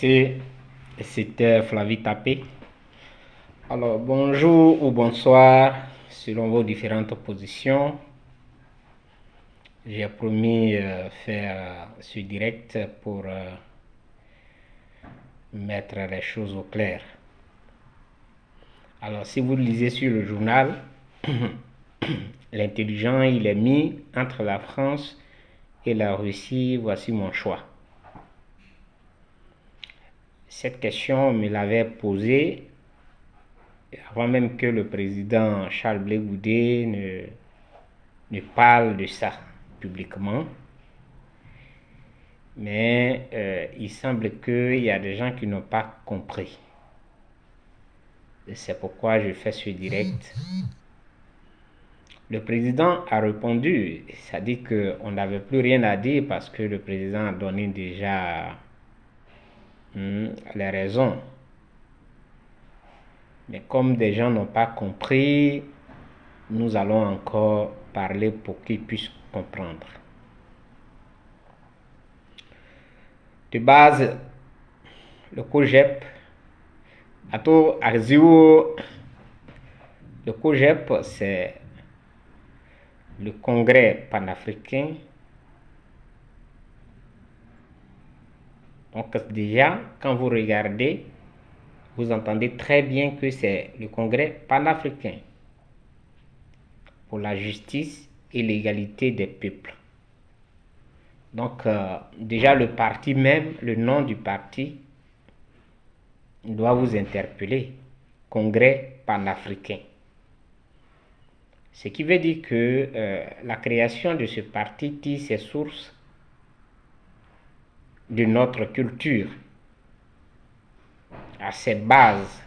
commencer. C'était Flavie Tapé. Alors, bonjour ou bonsoir, selon vos différentes positions. J'ai promis faire ce direct pour mettre les choses au clair. Alors, si vous lisez sur le journal, l'intelligent, il est mis entre la France et la Russie, voici mon choix. Cette question me l'avait posée avant même que le président Charles Blé Goudé ne parle de ça publiquement. Mais il semble qu'il y a des gens qui n'ont pas compris. Et c'est pourquoi je fais ce direct. Le président a répondu, ça dit qu'on n'avait plus rien à dire parce que le président a donné déjà les raisons. Mais comme des gens n'ont pas compris, nous allons encore parler pour qu'ils puissent comprendre. De base, le COGEP, le COGEP, c'est le Congrès panafricain. Donc déjà, quand vous regardez, vous entendez très bien que c'est le Congrès panafricain pour la justice et l'égalité des peuples. Donc déjà le parti même, le nom du parti doit vous interpeller. Congrès panafricain. Ce qui veut dire que la création de ce parti tire ses sources de notre culture, à ses bases,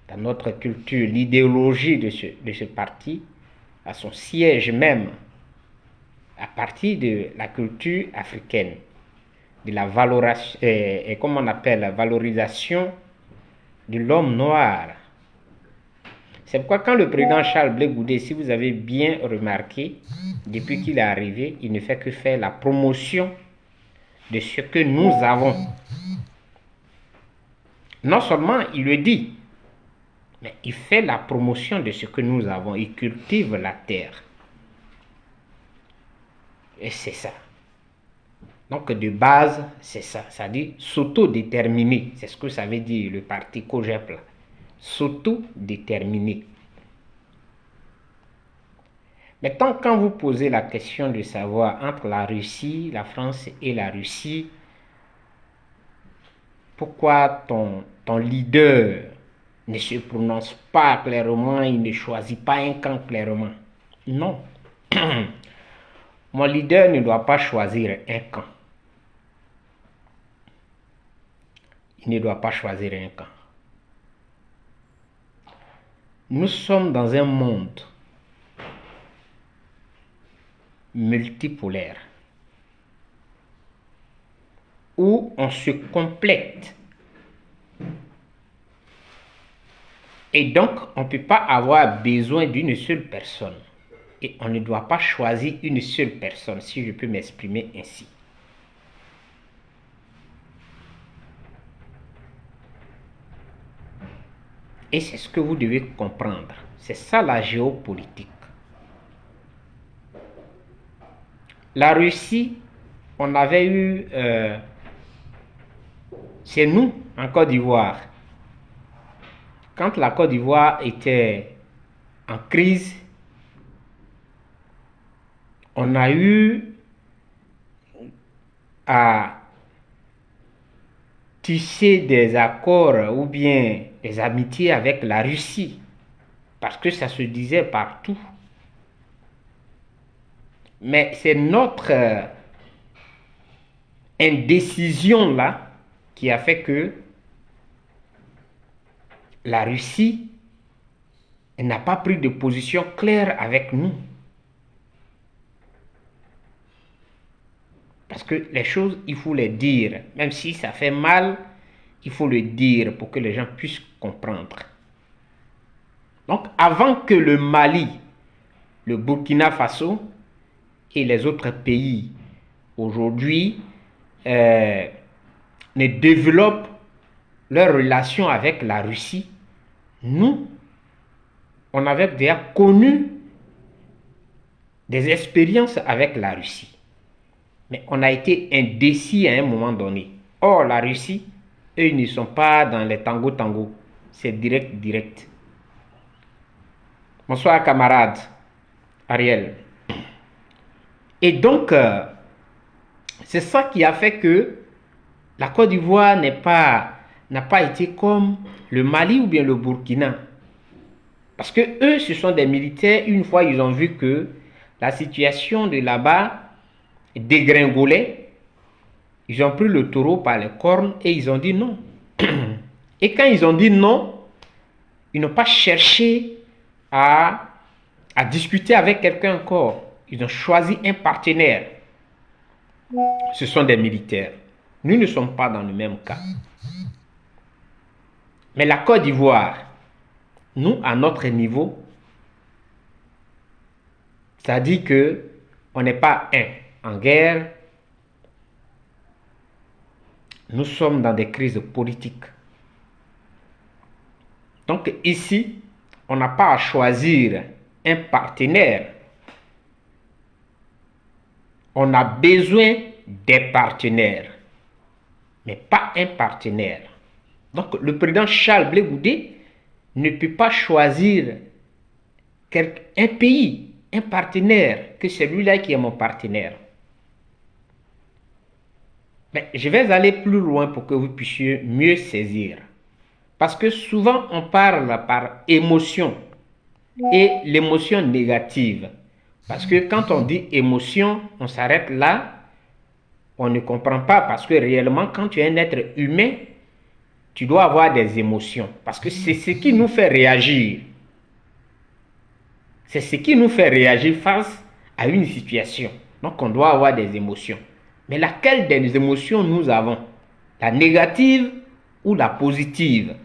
dans notre culture, l'idéologie de ce parti, à son siège même, à partir de la culture africaine, de la valorisation, comme on appelle, la valorisation de l'homme noir. C'est pourquoi quand le président Charles Blé Goudé, si vous avez bien remarqué, depuis qu'il est arrivé, il ne fait que faire la promotion de ce que nous avons. Non seulement il le dit, mais il fait la promotion de ce que nous avons. Il cultive la terre. Et c'est ça. Donc de base, c'est ça. Ça dit s'autodéterminer. C'est ce que ça veut dire le parti COGEP là. S'autodéterminer. Maintenant, quand vous posez la question de savoir entre la Russie, la France et la Russie, pourquoi ton leader ne se prononce pas clairement, il ne choisit pas un camp clairement? Non. Mon leader ne doit pas choisir un camp. Il ne doit pas choisir un camp. Nous sommes dans un monde multipolaire où on se complète. Et donc, on ne peut pas avoir besoin d'une seule personne. Et on ne doit pas choisir une seule personne, si je peux m'exprimer ainsi. Et c'est ce que vous devez comprendre. C'est ça la géopolitique. La Russie, on avait eu... c'est nous, en Côte d'Ivoire. Quand la Côte d'Ivoire était en crise, on a eu à tisser des accords ou bien des amitiés avec la Russie, parce que ça se disait partout. Mais c'est notre indécision là qui a fait que la Russie n'a pas pris de position claire avec nous. Parce que les choses, il faut les dire. Même si ça fait mal, il faut le dire pour que les gens puissent comprendre. Donc, avant que le Mali, le Burkina Faso et les autres pays aujourd'hui ne développent leur relation avec la Russie, nous, on avait déjà connu des expériences avec la Russie. Mais on a été indécis à un moment donné. Or, la Russie, eux, ils ne sont pas dans les tango. C'est direct. Bonsoir, camarade Ariel. Et donc, c'est ça qui a fait que la Côte d'Ivoire n'a pas été comme le Mali ou bien le Burkina. Parce que eux, ce sont des militaires, une fois ils ont vu que la situation de là-bas dégringolait, ils ont pris le taureau par les cornes et ils ont dit non. Et quand ils ont dit non, ils n'ont pas cherché à discuter avec quelqu'un encore. Ils ont choisi un partenaire. Ce sont des militaires. Nous ne sommes pas dans le même cas. Mais la Côte d'Ivoire, nous, à notre niveau, ça dit que on n'est pas en guerre. Nous sommes dans des crises politiques. Donc ici, on n'a pas à choisir un partenaire. On a besoin des partenaires, mais pas un partenaire. Donc le président Charles Blé Goudé ne peut pas choisir un pays, un partenaire, que celui-là qui est mon partenaire. Mais je vais aller plus loin pour que vous puissiez mieux saisir. Parce que souvent on parle par émotion et l'émotion négative. Parce que quand on dit émotion, on s'arrête là, on ne comprend pas parce que réellement quand tu es un être humain, tu dois avoir des émotions. Parce que c'est ce qui nous fait réagir. C'est ce qui nous fait réagir face à une situation. Donc on doit avoir des émotions. Mais laquelle des émotions nous avons? La négative ou la positive?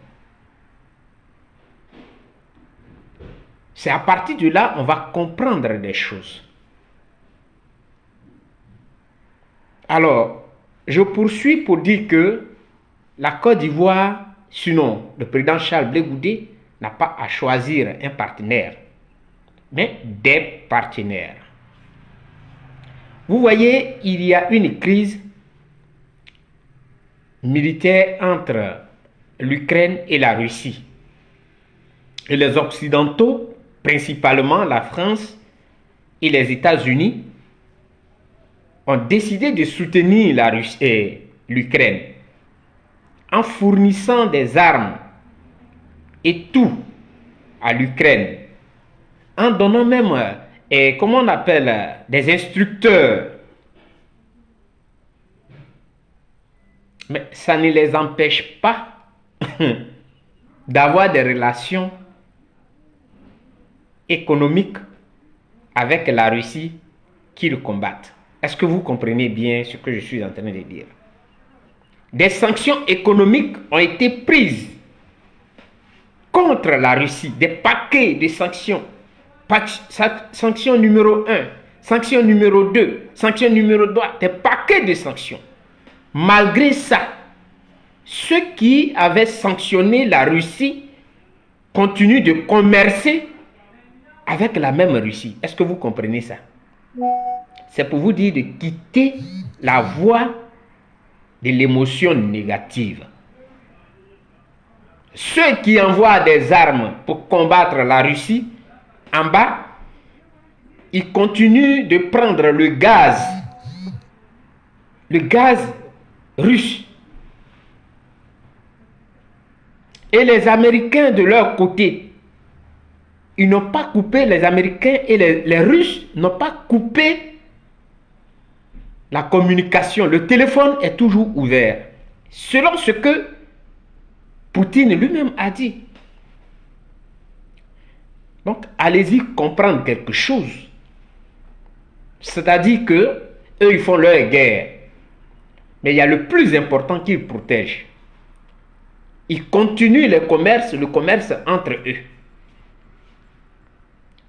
C'est à partir de là on va comprendre des choses. Alors, je poursuis pour dire que la Côte d'Ivoire, sinon le président Charles Blé Goudé, n'a pas à choisir un partenaire, mais des partenaires. Vous voyez, il y a une crise militaire entre l'Ukraine et la Russie. Et les Occidentaux, principalement la France et les États-Unis, ont décidé de soutenir la Russie et l'Ukraine en fournissant des armes et tout à l'Ukraine, en donnant même, comment on appelle, des instructeurs. Mais ça ne les empêche pas d'avoir des relations économiques avec la Russie qu'ils combattent. Est-ce que vous comprenez bien ce que je suis en train de dire? Des sanctions économiques ont été prises contre la Russie, des paquets de sanctions. Sanction numéro 1, sanction numéro 2, sanction numéro 3, des paquets de sanctions. Malgré ça, ceux qui avaient sanctionné la Russie continuent de commercer avec la même Russie. Est-ce que vous comprenez ça? C'est pour vous dire de quitter la voie de l'émotion négative. Ceux qui envoient des armes pour combattre la Russie, en bas, ils continuent de prendre le gaz russe. Et les Américains de leur côté, ils n'ont pas coupé, les Américains et les Russes n'ont pas coupé la communication. Le téléphone est toujours ouvert. Selon ce que Poutine lui-même a dit. Donc, allez-y comprendre quelque chose. C'est-à-dire que eux, ils font leur guerre. Mais il y a le plus important qu'ils protègent. Ils continuent le commerce entre eux.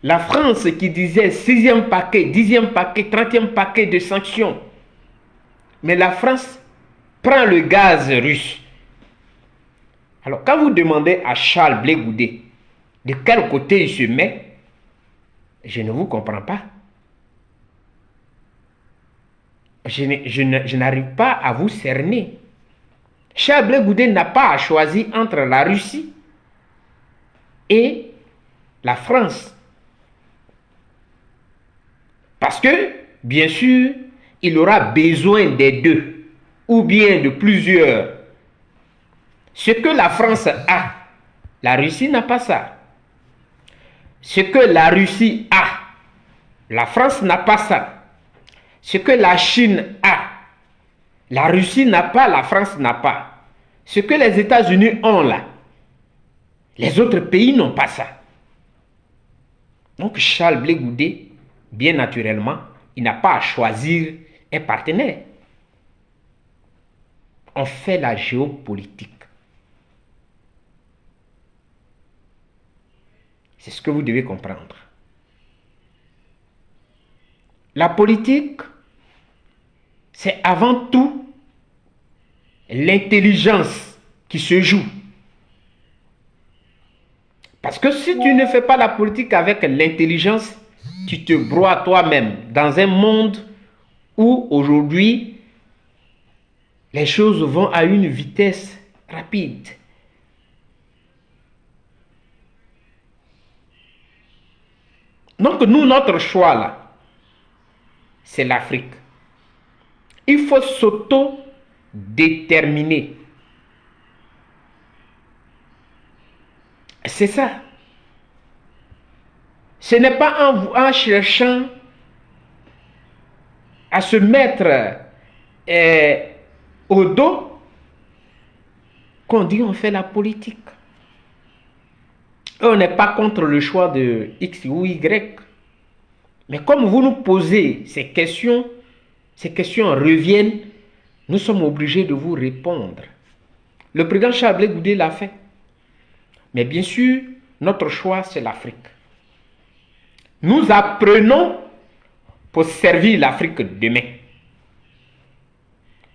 La France qui disait 6e paquet, 10e paquet, 30e paquet de sanctions. Mais la France prend le gaz russe. Alors, quand vous demandez à Charles Blé Goudé de quel côté il se met, je ne vous comprends pas. Je n'arrive pas à vous cerner. Charles Blé Goudé n'a pas à choisir entre la Russie et la France. Parce que, bien sûr, il aura besoin des deux, ou bien de plusieurs. Ce que la France a, la Russie n'a pas ça. Ce que la Russie a, la France n'a pas ça. Ce que la Chine a, la Russie n'a pas, la France n'a pas. Ce que les États-Unis ont là, les autres pays n'ont pas ça. Donc Charles Blé Goudé, bien naturellement, il n'a pas à choisir un partenaire. On fait la géopolitique. C'est ce que vous devez comprendre. La politique, c'est avant tout l'intelligence qui se joue. Parce que si tu ne fais pas la politique avec l'intelligence, tu te broies toi-même dans un monde où aujourd'hui, les choses vont à une vitesse rapide. Donc nous, notre choix là, c'est l'Afrique. Il faut s'auto-déterminer. C'est ça. Ce n'est pas en cherchant à se mettre au dos qu'on dit on fait la politique. On n'est pas contre le choix de X ou Y. Mais comme vous nous posez ces questions reviennent, nous sommes obligés de vous répondre. Le président Charles Blé Goudé l'a fait. Mais bien sûr, notre choix, c'est l'Afrique. Nous apprenons pour servir l'Afrique demain.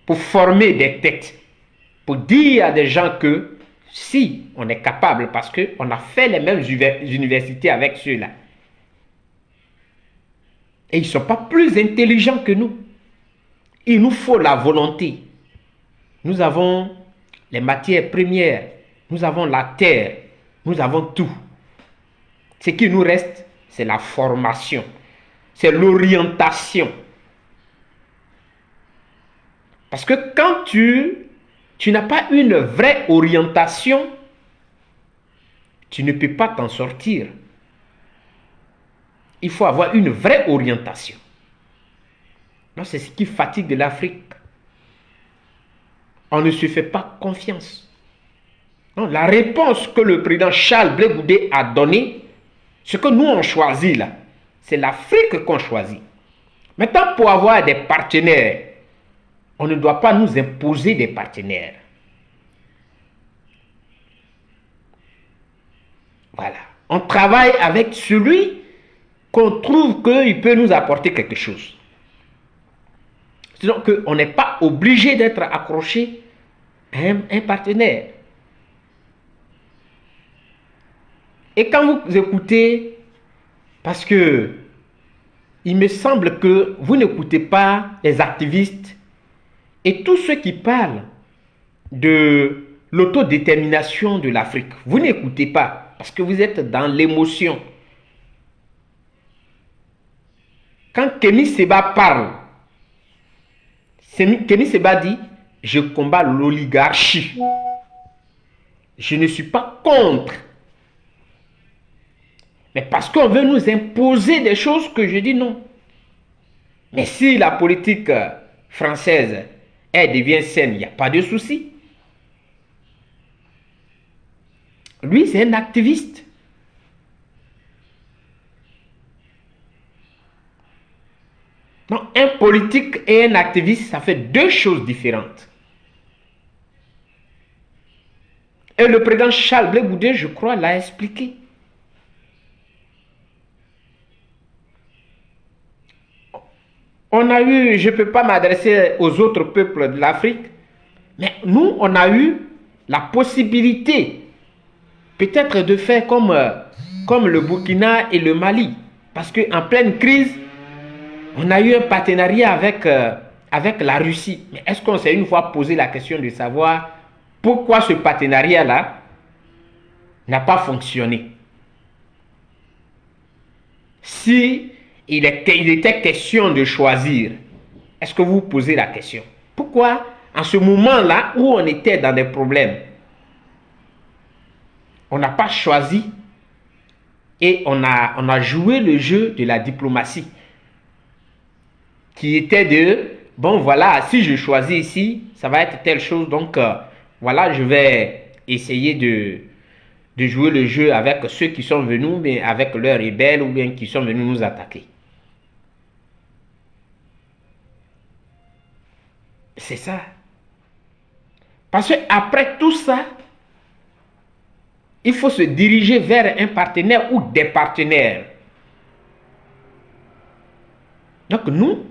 Pour former des têtes. Pour dire à des gens que si on est capable, parce qu'on a fait les mêmes universités avec ceux-là. Et ils ne sont pas plus intelligents que nous. Il nous faut la volonté. Nous avons les matières premières. Nous avons la terre. Nous avons tout. Ce qui nous reste, c'est la formation. C'est l'orientation. Parce que quand tu n'as pas une vraie orientation, tu ne peux pas t'en sortir. Il faut avoir une vraie orientation. C'est ce qui fatigue l'Afrique. On ne se fait pas confiance. Non, la réponse que le président Charles Blé Goudé a donnée, ce que nous on choisit là, c'est l'Afrique qu'on choisit. Maintenant, pour avoir des partenaires, on ne doit pas nous imposer des partenaires. Voilà. On travaille avec celui qu'on trouve qu'il peut nous apporter quelque chose. Donc, on n'est pas obligé d'être accroché à un partenaire. Et quand vous écoutez, parce que il me semble que vous n'écoutez pas les activistes et tous ceux qui parlent de l'autodétermination de l'Afrique. Vous n'écoutez pas parce que vous êtes dans l'émotion. Quand Kémy Séba parle, Kémy Séba dit « Je combats l'oligarchie. Je ne suis pas contre. » Mais parce qu'on veut nous imposer des choses que je dis non. Mais si la politique française, elle devient saine, il n'y a pas de souci. Lui, c'est un activiste. Donc, un politique et un activiste, ça fait deux choses différentes. Et le président Charles Blé Goudé, je crois, l'a expliqué. On a eu, je ne peux pas m'adresser aux autres peuples de l'Afrique, Mais nous, on a eu la possibilité peut-être de faire comme le Burkina et le Mali. Parce qu'en pleine crise, on a eu un partenariat avec la Russie. Mais est-ce qu'on s'est une fois posé la question de savoir pourquoi ce partenariat-là n'a pas fonctionné? Si il était question de choisir, est-ce que vous vous posez la question? Pourquoi, en ce moment-là où on était dans des problèmes, on n'a pas choisi et on a joué le jeu de la diplomatie qui était de, bon voilà, si je choisis ici, ça va être telle chose, donc voilà, je vais essayer de jouer le jeu avec ceux qui sont venus, mais avec leurs rebelles ou bien qui sont venus nous attaquer. C'est ça. Parce qu'après tout ça, il faut se diriger vers un partenaire ou des partenaires. Donc nous,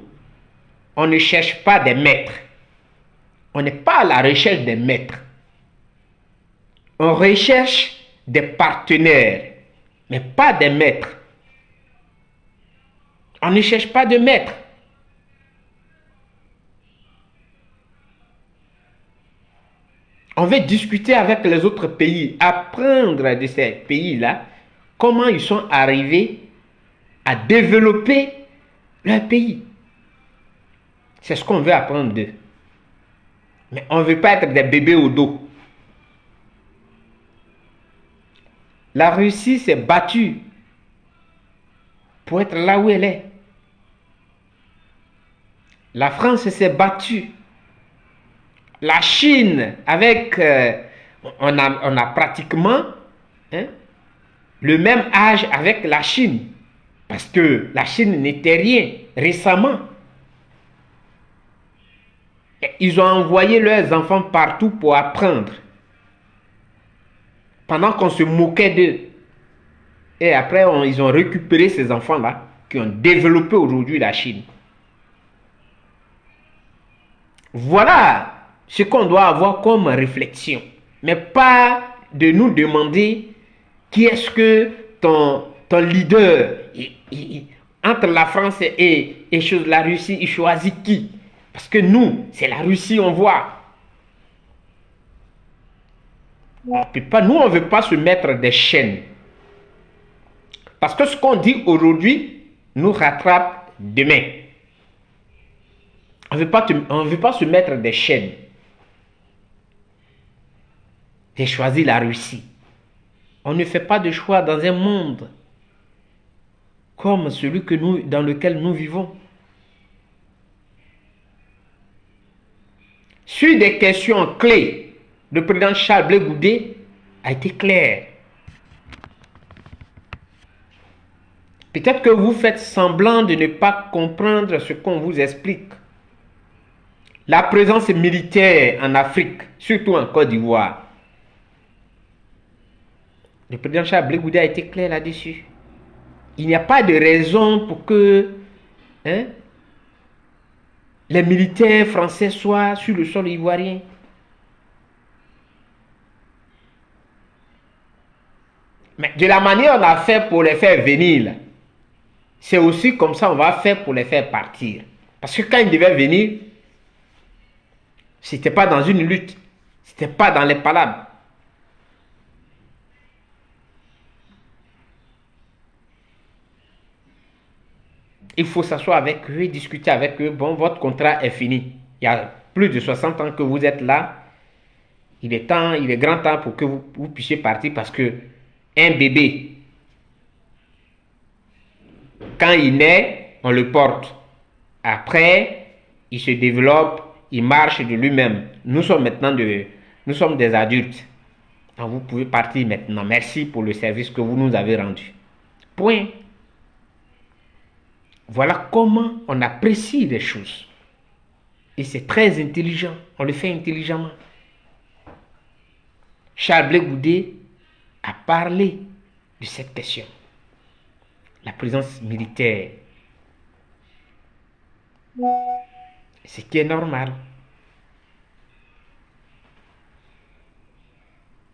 on ne cherche pas des maîtres. On n'est pas à la recherche des maîtres. On recherche des partenaires, mais pas des maîtres. On ne cherche pas de maîtres. On veut discuter avec les autres pays, apprendre de ces pays-là comment ils sont arrivés à développer leur pays. C'est ce qu'on veut apprendre d'eux. Mais on ne veut pas être des bébés au dos. La Russie s'est battue pour être là où elle est. La France s'est battue. La Chine, avec, on a pratiquement le même âge avec la Chine. Parce que la Chine n'était rien récemment. Ils ont envoyé leurs enfants partout pour apprendre. Pendant qu'on se moquait d'eux. Et après, ils ont récupéré ces enfants-là qui ont développé aujourd'hui la Chine. Voilà ce qu'on doit avoir comme réflexion. Mais pas de nous demander qui est-ce que ton leader, entre la France et la Russie, il choisit qui? Parce que nous, c'est la Russie, on voit. On peut pas, nous, on ne veut pas se mettre des chaînes. Parce que ce qu'on dit aujourd'hui nous rattrape demain. On ne veut pas se mettre des chaînes. J'ai choisi la Russie. On ne fait pas de choix dans un monde comme celui dans lequel nous vivons. Sur des questions clés, le président Charles Blé Goudé a été clair. Peut-être que vous faites semblant de ne pas comprendre ce qu'on vous explique. La présence militaire en Afrique, surtout en Côte d'Ivoire, le président Charles Blé Goudé a été clair là-dessus. Il n'y a pas de raison pour que les militaires français soient sur le sol ivoirien. Mais de la manière dont on a fait pour les faire venir, c'est aussi comme ça on va faire pour les faire partir. Parce que quand ils devaient venir, ce n'était pas dans une lutte, ce n'était pas dans les palabres. Il faut s'asseoir avec eux, discuter avec eux. Bon, votre contrat est fini. Il y a plus de 60 ans que vous êtes là. Il est grand temps pour que vous puissiez partir parce que un bébé, quand il naît, on le porte. Après, il se développe, il marche de lui-même. Nous sommes des adultes. Donc vous pouvez partir maintenant. Merci pour le service que vous nous avez rendu. Point. Voilà comment on apprécie les choses. Et c'est très intelligent. On le fait intelligemment. Charles Blé Goudé a parlé de cette question. La présence militaire. Ce qui est normal.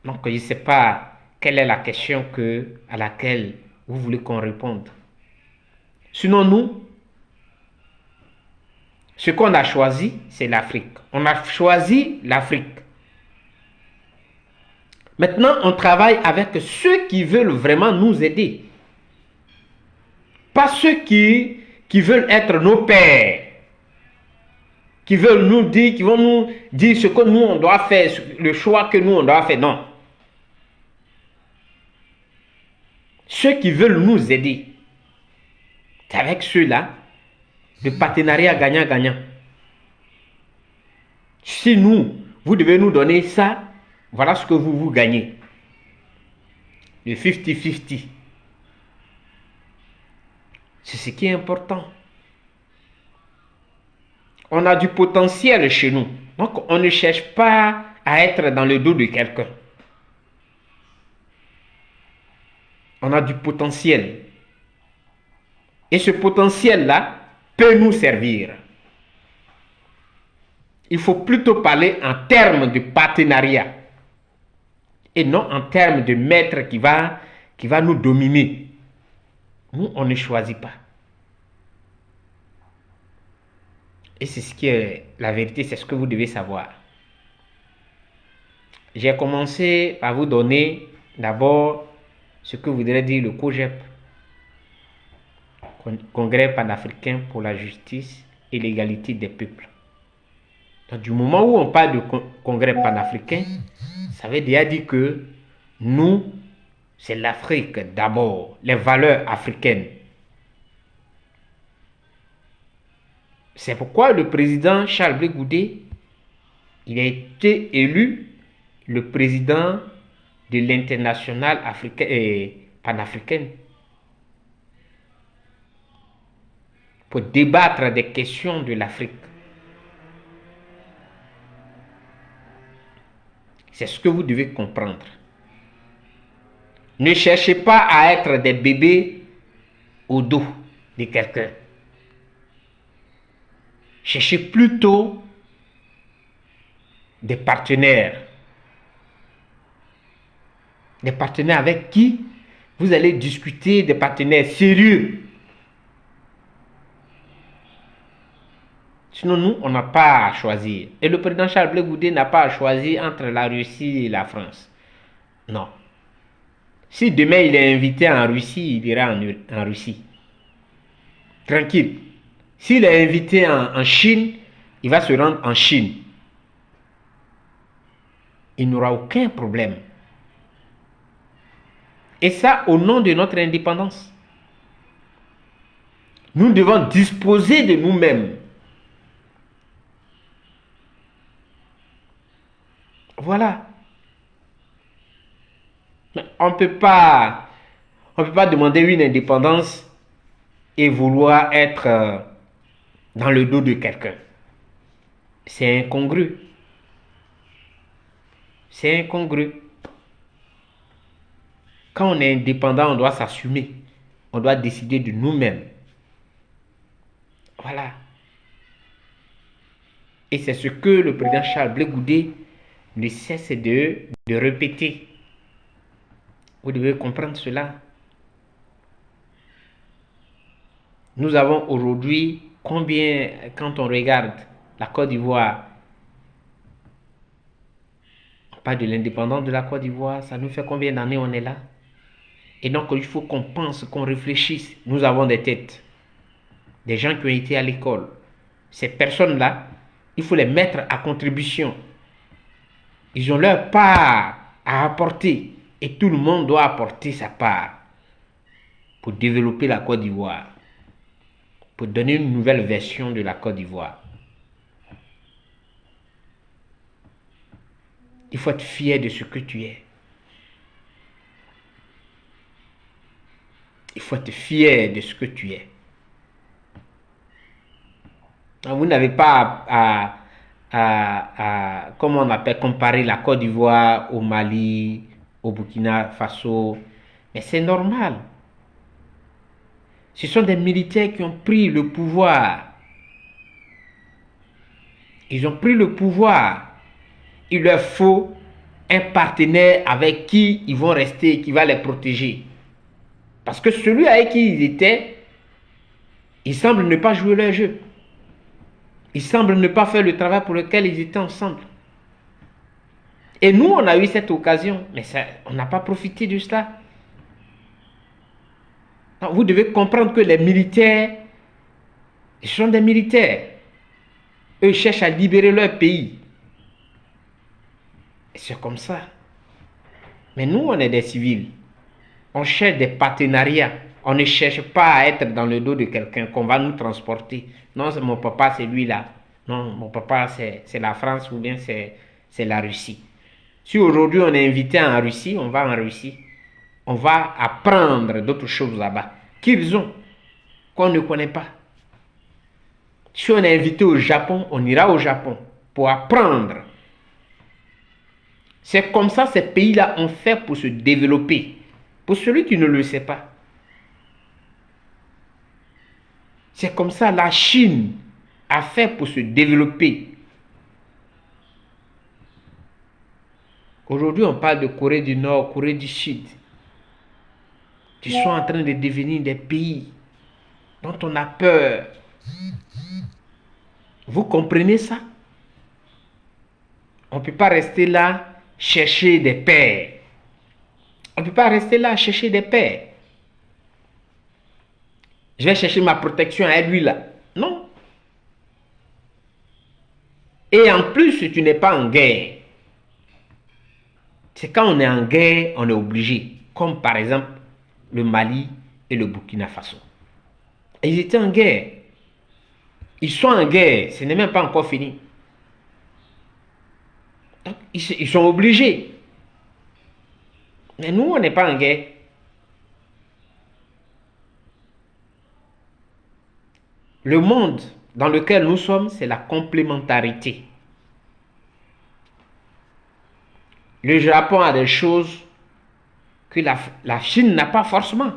Donc, je ne sais pas quelle est la question à laquelle vous voulez qu'on réponde. Sinon, nous, ce qu'on a choisi, c'est l'Afrique. On a choisi l'Afrique. Maintenant, on travaille avec ceux qui veulent vraiment nous aider. Pas ceux qui veulent être nos pères. Qui veulent nous dire, qui vont nous dire ce que nous on doit faire, le choix que nous on doit faire. Non. Ceux qui veulent nous aider. C'est avec ceux-là, le partenariat gagnant-gagnant. Si nous, vous devez nous donner ça, voilà ce que vous gagnez. Le 50-50. C'est ce qui est important. On a du potentiel chez nous. Donc, on ne cherche pas à être dans le dos de quelqu'un. On a du potentiel. Et ce potentiel-là peut nous servir. Il faut plutôt parler en termes de partenariat et non en termes de maître qui va nous dominer. Nous, on ne choisit pas. Et c'est ce qui est la vérité, c'est ce que vous devez savoir. J'ai commencé par vous donner d'abord ce que voudrait dire le COJEP, Congrès panafricain pour la justice et l'égalité des peuples. Donc, du moment où on parle de congrès panafricain, ça veut déjà dire que nous, c'est l'Afrique d'abord, les valeurs africaines. C'est pourquoi le président Charles Blé Goudé, il a été élu le président de l'internationale panafricaine pour débattre des questions de l'Afrique. C'est ce que vous devez comprendre. Ne cherchez pas à être des bébés au dos de quelqu'un. Cherchez plutôt des partenaires. Des partenaires avec qui vous allez discuter, des partenaires sérieux. Sinon, nous, on n'a pas à choisir. Et le président Charles Blé Goudé n'a pas à choisir entre la Russie et la France. Non. Si demain il est invité en Russie, il ira en Russie. Tranquille. S'il est invité en Chine, il va se rendre en Chine. Il n'aura aucun problème. Et ça, au nom de notre indépendance. Nous devons disposer de nous-mêmes. Voilà. On ne peut pas demander une indépendance et vouloir être dans le dos de quelqu'un. C'est incongru. C'est incongru. Quand on est indépendant, on doit s'assumer. On doit décider de nous-mêmes. Voilà. Et c'est ce que le président Charles Blé Goudé ne cesse de répéter. Vous devez comprendre cela. Nous avons aujourd'hui combien, quand on regarde la Côte d'Ivoire, on parle de l'indépendance de la Côte d'Ivoire, ça nous fait combien d'années on est là? Et donc il faut qu'on pense, qu'on réfléchisse. Nous avons des têtes, des gens qui ont été à l'école. Ces personnes-là, il faut les mettre à contribution. Ils ont leur part à apporter. Et tout le monde doit apporter sa part pour développer la Côte d'Ivoire, pour donner une nouvelle version de la Côte d'Ivoire. Il faut être fier de ce que tu es. Il faut être fier de ce que tu es. Vous n'avez pas à comment on appelle, comparer la Côte d'Ivoire au Mali, au Burkina Faso. Mais c'est normal. Ce sont des militaires qui ont pris le pouvoir. Ils ont pris le pouvoir. Il leur faut un partenaire avec qui ils vont rester, qui va les protéger. Parce que celui avec qui ils étaient, il semble ne pas jouer leur jeu. Il semble ne pas faire le travail pour lequel ils étaient ensemble. Et nous, on a eu cette occasion, mais ça, on n'a pas profité de cela. Donc, vous devez comprendre que les militaires, ils sont des militaires. Eux, ils cherchent à libérer leur pays. Et c'est comme ça. Mais nous, on est des civils. On cherche des partenariats. On ne cherche pas à être dans le dos de quelqu'un qu'on va nous transporter. Non, mon papa, c'est lui-là. Non, mon papa, c'est la France ou bien c'est la Russie. Si aujourd'hui on est invité en Russie, on va en Russie. On va apprendre d'autres choses là-bas. Qu'ils ont, qu'on ne connaît pas. Si on est invité au Japon, on ira au Japon pour apprendre. C'est comme ça ces pays-là ont fait pour se développer. Pour celui qui ne le sait pas. C'est comme ça la Chine a fait pour se développer. Aujourd'hui, on parle de Corée du Nord, Corée du Sud, qui sont en train de devenir des pays dont on a peur. Vous comprenez ça? On ne peut pas rester là chercher des pères. On ne peut pas rester là chercher des pères. Je vais chercher ma protection à lui là. Non. Et en plus, tu n'es pas en guerre. C'est quand on est en guerre, on est obligé. Comme par exemple le Mali et le Burkina Faso. Et ils étaient en guerre. Ils sont en guerre. Ce n'est même pas encore fini. Donc, ils sont obligés. Mais nous, on n'est pas en guerre. Le monde dans lequel nous sommes, c'est la complémentarité. Le Japon a des choses que la Chine n'a pas forcément.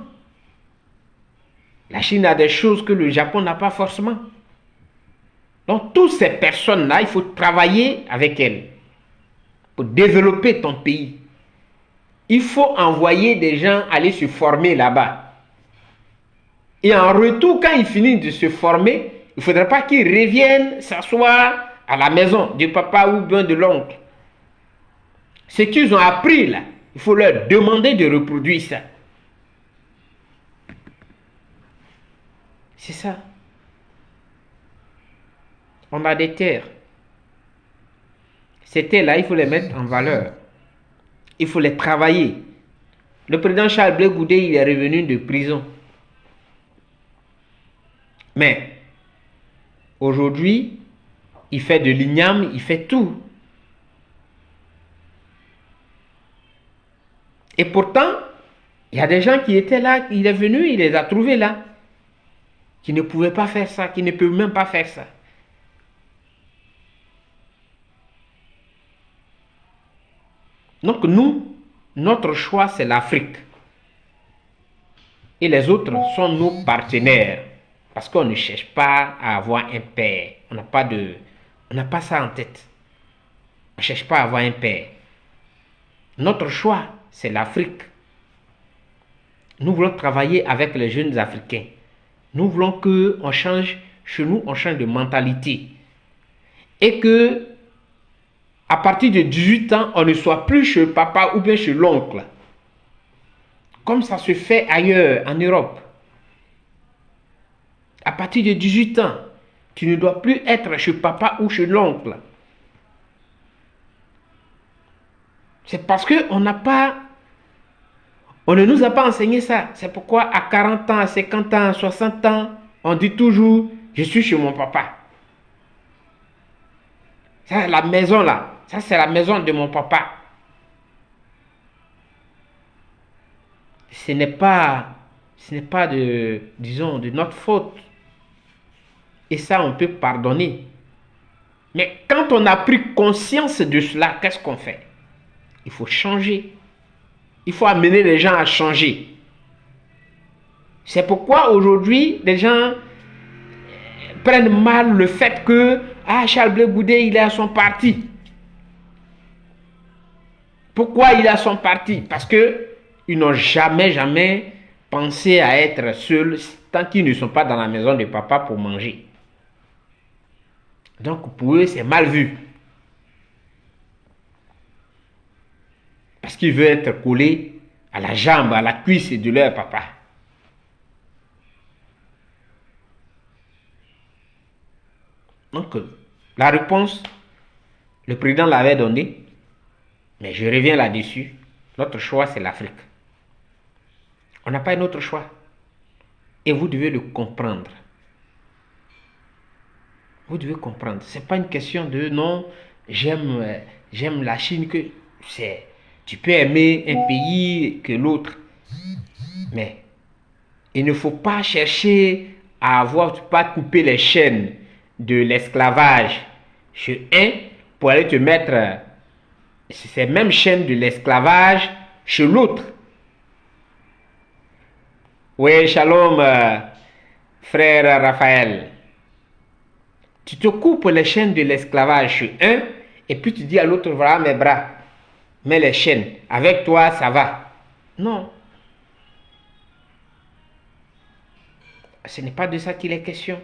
La Chine a des choses que le Japon n'a pas forcément. Donc, toutes ces personnes-là, il faut travailler avec elles pour développer ton pays. Il faut envoyer des gens aller se former là-bas. Et en retour, quand ils finissent de se former, il ne faudrait pas qu'ils reviennent s'asseoir à la maison du papa ou bien de l'oncle. Ce qu'ils ont appris là, il faut leur demander de reproduire ça. C'est ça. On a des terres. Ces terres-là, il faut les mettre en valeur. Il faut les travailler. Le président Charles Blé Goudé, il est revenu de prison. Mais aujourd'hui, il fait de l'igname, il fait tout. Et pourtant, il y a des gens qui étaient là, il est venu, il les a trouvés là, qui ne pouvaient pas faire ça, qui ne peuvent même pas faire ça. Donc nous, notre choix, c'est l'Afrique. Et les autres sont nos partenaires. Parce qu'on ne cherche pas à avoir un père. On n'a pas ça en tête. On ne cherche pas à avoir un père. Notre choix, c'est l'Afrique. Nous voulons travailler avec les jeunes Africains. Nous voulons qu'on change, chez nous, on change de mentalité. Et que, à partir de 18 ans, on ne soit plus chez le papa ou bien chez l'oncle. Comme ça se fait ailleurs, en Europe. À partir de 18 ans, tu ne dois plus être chez papa ou chez l'oncle. C'est parce qu'on n'a pas... On ne nous a pas enseigné ça. C'est pourquoi à 40 ans, à 50 ans, à 60 ans, on dit toujours, je suis chez mon papa. Ça, c'est la maison là. Ça, c'est la maison de mon papa. Ce n'est pas de, disons, de notre faute. Et ça, on peut pardonner. Mais quand on a pris conscience de cela, qu'est-ce qu'on fait? Il faut changer. Il faut amener les gens à changer. C'est pourquoi aujourd'hui, les gens prennent mal le fait que Charles Blé Goudé, il est à son parti. Pourquoi il a son parti? Parce que ils n'ont jamais pensé à être seuls tant qu'ils ne sont pas dans la maison de papa pour manger. Donc pour eux, c'est mal vu. Parce qu'ils veulent être collés à la jambe, à la cuisse de leur papa. Donc, la réponse, le président l'avait donnée, mais je reviens là-dessus. Notre choix, c'est l'Afrique. On n'a pas un autre choix. Et vous devez le comprendre. Vous devez comprendre. Ce n'est pas une question de non, j'aime la Chine, que c'est. Tu peux aimer un pays que l'autre. Mais il ne faut pas chercher à avoir, pas couper les chaînes de l'esclavage chez un pour aller te mettre ces mêmes chaînes de l'esclavage chez l'autre. Oui, shalom, frère Raphaël. Tu te coupes les chaînes de l'esclavage chez un et puis tu dis à l'autre, voilà mes bras, mets les chaînes. Avec toi, ça va. Non. Ce n'est pas de ça qu'il est question.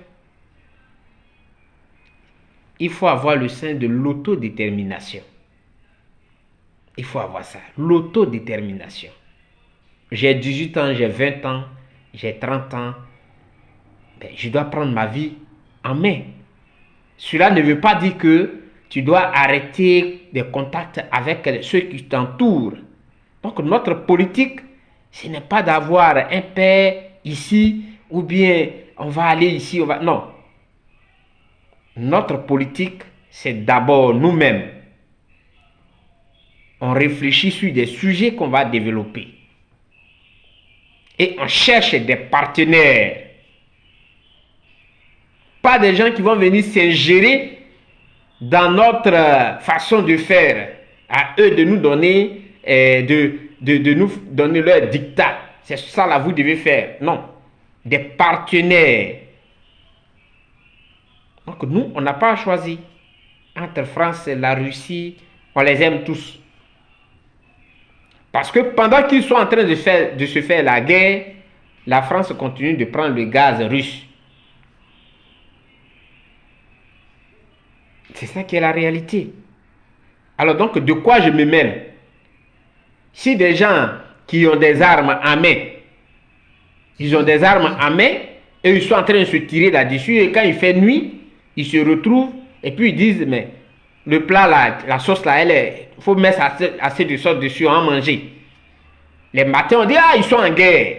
Il faut avoir le sein de l'autodétermination. Il faut avoir ça, l'autodétermination. J'ai 18 ans, j'ai 20 ans, j'ai 30 ans. Ben, je dois prendre ma vie en main. Cela ne veut pas dire que tu dois arrêter des contacts avec ceux qui t'entourent. Donc notre politique, ce n'est pas d'avoir un père ici ou bien on va aller ici, on va... Non. Notre politique, c'est d'abord nous-mêmes. On réfléchit sur des sujets qu'on va développer. Et on cherche des partenaires. Pas des gens qui vont venir s'ingérer dans notre façon de faire. À eux de nous donner, de nous donner leur dictat. C'est ça là vous devez faire. Non. Des partenaires. Donc nous, on n'a pas choisi. Entre France et la Russie, on les aime tous. Parce que pendant qu'ils sont en train de se faire la guerre, la France continue de prendre le gaz russe. C'est ça qui est la réalité. Alors donc, de quoi je me mêle? Si des gens qui ont des armes à main, ils ont des armes à main, et ils sont en train de se tirer là-dessus, et quand il fait nuit, ils se retrouvent, et puis ils disent, mais le plat là, la sauce là, il faut mettre assez de sauce dessus, on va manger. Les matins, on dit, ah, ils sont en guerre.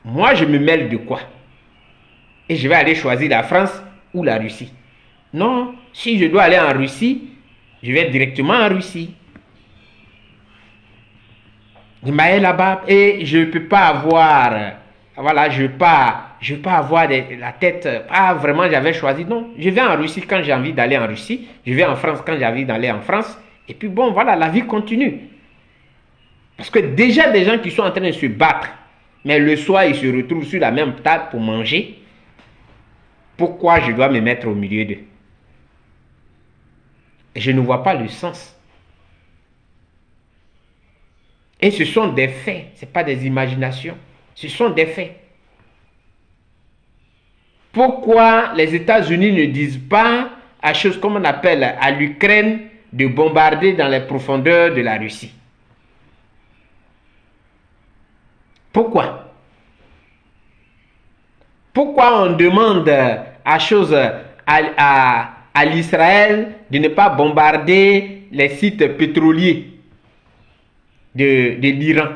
Moi, je me mêle de quoi? Et je vais aller choisir la France ou la Russie. Non, si je dois aller en Russie, je vais directement en Russie. Je m'aille là-bas et je ne peux pas avoir, voilà, je ne peux pas avoir la tête, ah vraiment j'avais choisi, non. Je vais en Russie quand j'ai envie d'aller en Russie, je vais en France quand j'ai envie d'aller en France, et puis bon, voilà, la vie continue. Parce que déjà des gens qui sont en train de se battre, mais le soir ils se retrouvent sur la même table pour manger, pourquoi je dois me mettre au milieu d'eux? Je ne vois pas le sens. Et ce sont des faits, ce n'est pas des imaginations. Ce sont des faits. Pourquoi les États-Unis ne disent pas à chose comme on appelle à l'Ukraine de bombarder dans les profondeurs de la Russie? Pourquoi? Pourquoi on demande à chose à l'Israël de ne pas bombarder les sites pétroliers de l'Iran?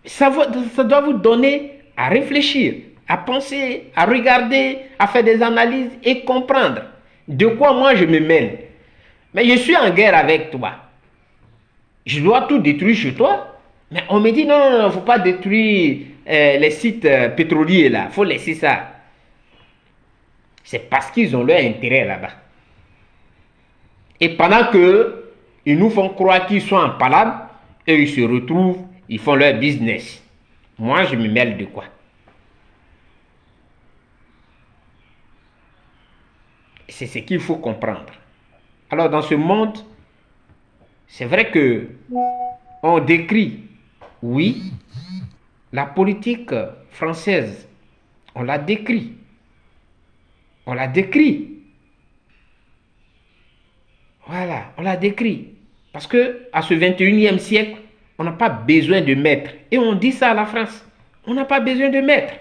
Ça doit vous donner à réfléchir, à penser, à regarder, à faire des analyses et comprendre de quoi moi je me mêle. Mais je suis en guerre avec toi. Je dois tout détruire chez toi. Mais on me dit non, il ne faut pas détruire les sites pétroliers là. Il faut laisser ça. C'est parce qu'ils ont leur intérêt là-bas. Et pendant que ils nous font croire qu'ils sont en palabre, et ils se retrouvent, ils font leur business. Moi, je me mêle de quoi? C'est ce qu'il faut comprendre. Alors, dans ce monde, c'est vrai que on décrit, oui, la politique française, on la décrit. On la décrit. Voilà, on la décrit. Parce que à ce 21e siècle, on n'a pas besoin de maîtres. Et on dit ça à la France. On n'a pas besoin de maîtres.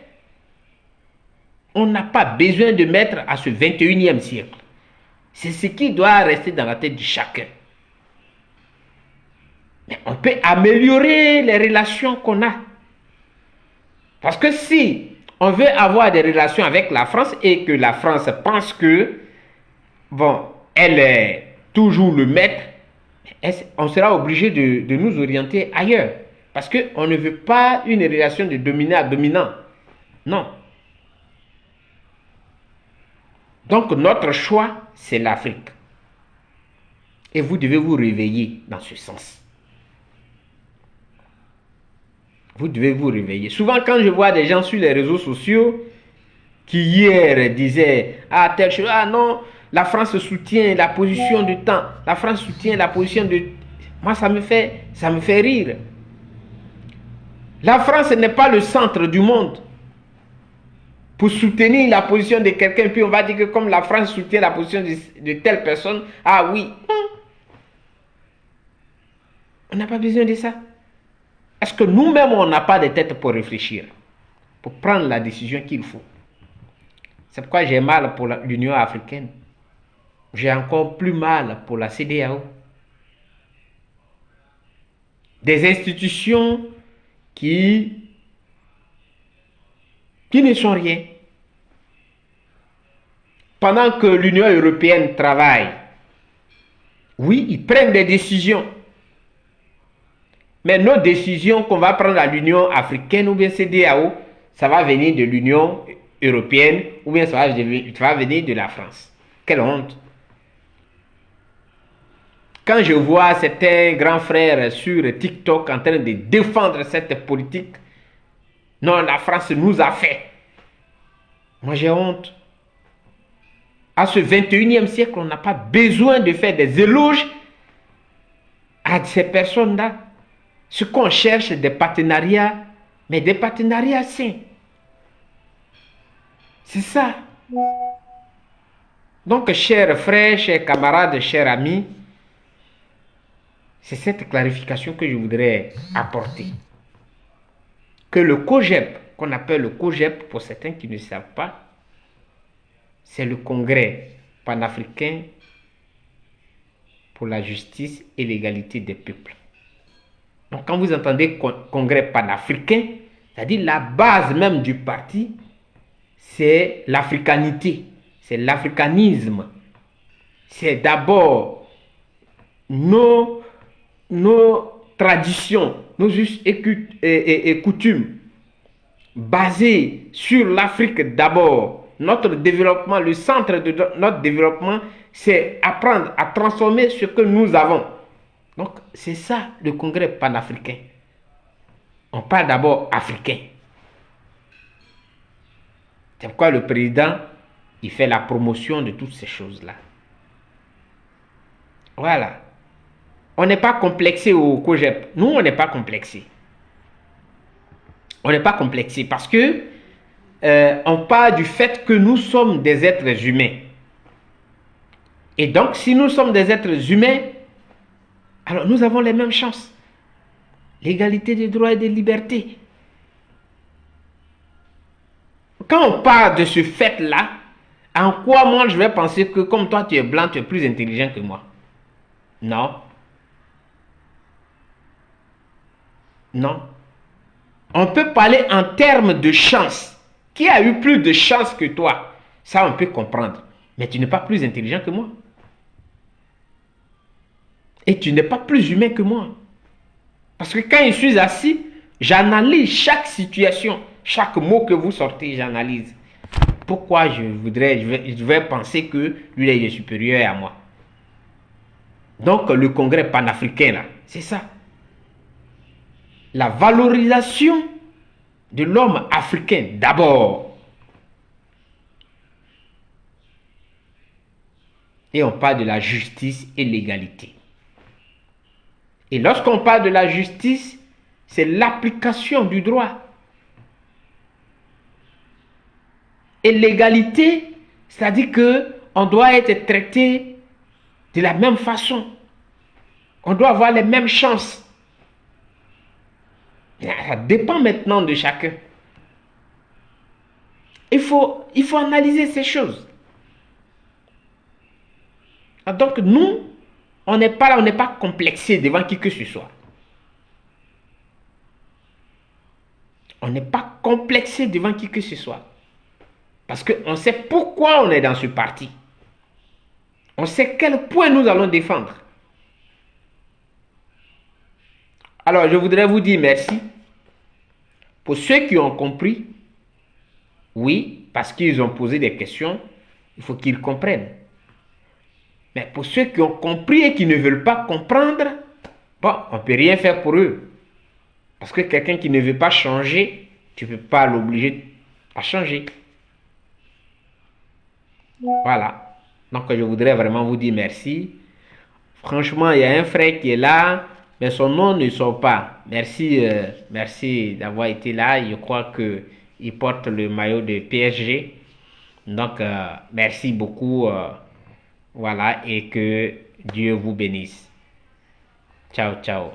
On n'a pas besoin de maîtres à ce 21e siècle. C'est ce qui doit rester dans la tête de chacun. Mais on peut améliorer les relations qu'on a. Parce que si on veut avoir des relations avec la France et que la France pense que, bon, elle est toujours le maître, on sera obligé de nous orienter ailleurs. Parce qu'on ne veut pas une relation de dominant à dominant. Non. Donc notre choix, c'est l'Afrique. Et vous devez vous réveiller dans ce sens. Vous devez vous réveiller. Souvent, quand je vois des gens sur les réseaux sociaux qui hier disaient « Ah, telle chose, ah non, la France soutient la position de temps. La France soutient la position de... » Moi, ça me fait rire. La France n'est pas le centre du monde pour soutenir la position de quelqu'un. Puis on va dire que comme la France soutient la position de telle personne, ah oui. On n'a pas besoin de ça. Est-ce que nous-mêmes, on n'a pas de tête pour réfléchir, pour prendre la décision qu'il faut? C'est pourquoi j'ai mal pour l'Union africaine. J'ai encore plus mal pour la CEDEAO. Des institutions qui ne sont rien. Pendant que l'Union européenne travaille, oui, ils prennent des décisions. Mais nos décisions qu'on va prendre à l'Union africaine ou bien CEDEAO, ça va venir de l'Union européenne ou bien ça va venir de la France. Quelle honte! Quand je vois certains grands frères sur TikTok en train de défendre cette politique, non, la France nous a fait. Moi, j'ai honte. À ce 21e siècle, on n'a pas besoin de faire des éloges à ces personnes-là. Ce qu'on cherche, des partenariats, mais des partenariats sains. C'est ça. Donc, chers frères, chers camarades, chers amis, c'est cette clarification que je voudrais apporter. Que le COGEP, qu'on appelle le COGEP, pour certains qui ne savent pas, c'est le Congrès panafricain pour la justice et l'égalité des peuples. Donc quand vous entendez Congrès panafricain, c'est-à-dire la base même du parti, c'est l'africanité, c'est l'africanisme. C'est d'abord nos traditions, nos us et coutumes, basées sur l'Afrique d'abord. Notre développement, le centre de notre développement, c'est apprendre à transformer ce que nous avons. Donc, c'est ça le congrès panafricain. On parle d'abord africain. C'est pourquoi le président, il fait la promotion de toutes ces choses-là. Voilà. On n'est pas complexé au COGEP. Nous, on n'est pas complexé. On n'est pas complexé parce que on parle du fait que nous sommes des êtres humains. Et donc, si nous sommes des êtres humains, alors nous avons les mêmes chances. L'égalité des droits et des libertés. Quand on parle de ce fait-là, en quoi moi je vais penser que comme toi tu es blanc, tu es plus intelligent que moi? Non. Non. On peut parler en termes de chance. Qui a eu plus de chance que toi? Ça, on peut comprendre. Mais tu n'es pas plus intelligent que moi. Et tu n'es pas plus humain que moi. Parce que quand je suis assis, j'analyse chaque situation. Chaque mot que vous sortez, j'analyse. Pourquoi je vais penser que lui, il est supérieur à moi? Donc, le congrès panafricain, là, c'est ça. La valorisation de l'homme africain d'abord. Et on parle de la justice et l'égalité. Et lorsqu'on parle de la justice, c'est l'application du droit. Et l'égalité, c'est-à-dire qu'on doit être traité de la même façon. On doit avoir les mêmes chances. Ça dépend maintenant de chacun. Il faut analyser ces choses. Donc nous, on n'est pas là, on n'est pas complexé devant qui que ce soit. On n'est pas complexé devant qui que ce soit. Parce qu'on sait pourquoi on est dans ce parti. On sait quel point nous allons défendre. Alors, je voudrais vous dire merci. Pour ceux qui ont compris, oui, parce qu'ils ont posé des questions, il faut qu'ils comprennent. Mais pour ceux qui ont compris et qui ne veulent pas comprendre, bon, on ne peut rien faire pour eux. Parce que quelqu'un qui ne veut pas changer, tu ne peux pas l'obliger à changer. Voilà. Donc, je voudrais vraiment vous dire merci. Franchement, il y a un frère qui est là, mais son nom ne sort pas. Merci, merci d'avoir été là. Je crois qu'il porte le maillot de PSG. Donc, merci beaucoup. Voilà, et que Dieu vous bénisse. Ciao, ciao.